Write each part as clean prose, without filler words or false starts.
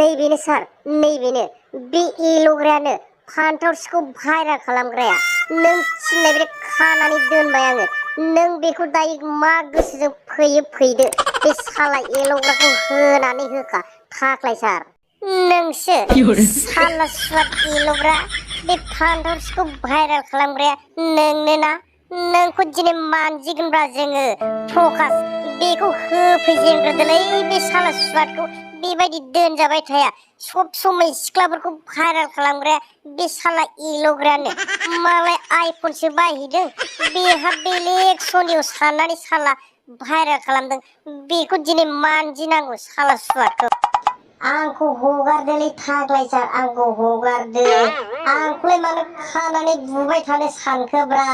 नैबेनो सार नैबेनो बे एल'ग्रायानो फान्थाव सिखौ भाइराल खालामग्राया नों थिननाय बायदि खानानै दोनबाय आङो नों बेखौ दायो मा गोसोजों फैयो फैदो बे साला एल'ग्राखौ होनानै होखा थाख्लाय सार नोंसो साला सुवाद एल'ग्रा बे फान्थाव सिखौ भाइराल खालामग्राया नोंनो ना नोंखौ दिनै मानजिगोनब्रा जोङो फकास बेखौ होफैजेनग्रोदोलै बे साला सुवादखौ बेबायदि दोनजाबाय थाया सब समय सिख्लाफोरखौ भाइराल खालामग्राया बे साला एल'ग्रायानो मालाय आइफनसो बायहैदों बेहा बेलेग सनियाव साननानै साला भाइराल खालामदों बेखौ दिनै मानजिनांगौ साला सुवादखौ आंखौ हगारदोलै थाग्लाय सार आंखौ हगारदो आंखौलाय मानो खानानै बुबाय थानो सानखोब्रा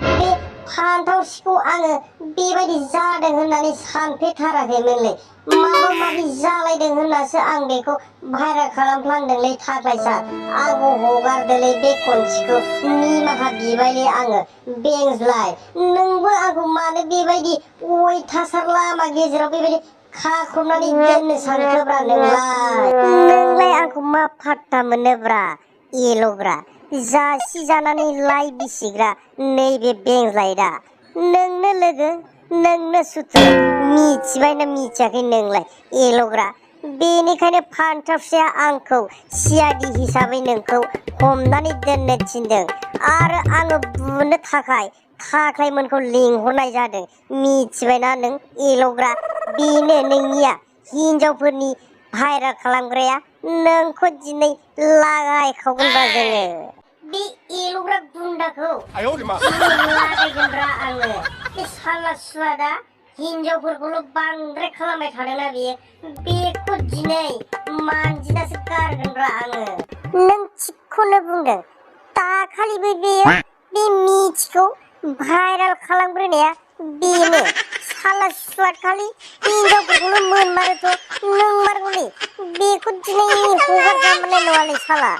बे फान्थाव सिखौ आङो बेबायदि जादों होननानै सानफेरथाराखैमोनलै माबा माबि जालायदों होननासो आं बेखौ भाइराल खालामफ्लांदोंलै थाग्लाय सार आंखौ हगारदोलै बे खनसेखौ निमाहा बिबायलै आङो बेंज्लाय नोंबो आंखौ मानो बेबायदि अयथासार लामा गेजेराव बेबायदि खाख्रबनानै दोननो सानखोब्रा नोंलाय आंखौ मा फात्ता मोनोब्रा एल'ग्रा जासि जानानै लाइ बिसिग्रा नैबे बेंज्लायदा नोंनो लोगो नोंनो सुथुर मिथिबायना मिथियाखै नोंलाय एल'ग्रा बेनिखायनो फान्थावसिया आंखौ सियादि हिसाबै नोंखौ हमनानै दोननो थिनदों आरो आङो बुनो थाखाय थाख्लायमोनखौ लिंहरनाय जादों मिथिबायना नों एल'ग्रा बेनो नोंनिया हिनजावफोरनि भाइराल खालामग्राया नोंखौ दिनै लागायखावगोनब्रा जोङो बे एल'ग्रा गुन्दाखौ लागायगोनब्रा आङो बे साला सुवादा हिनजावफोरखौल' बांद्राय खालामबाय थादोंना बेयो बेखौ दिनै मानजिनासो गारगोनब्रा आङो नों थिगखौनो बुंदों दाखालिबो बेयो बे मिथिखौ भाइराल खालामग्रोनाया बेनो साला सुवाद खालि हिनजावफोरखौल' मोनमारोथ' नोंमारगौलै बेखौ दिनै हगारजानो मोननाय नङालै साला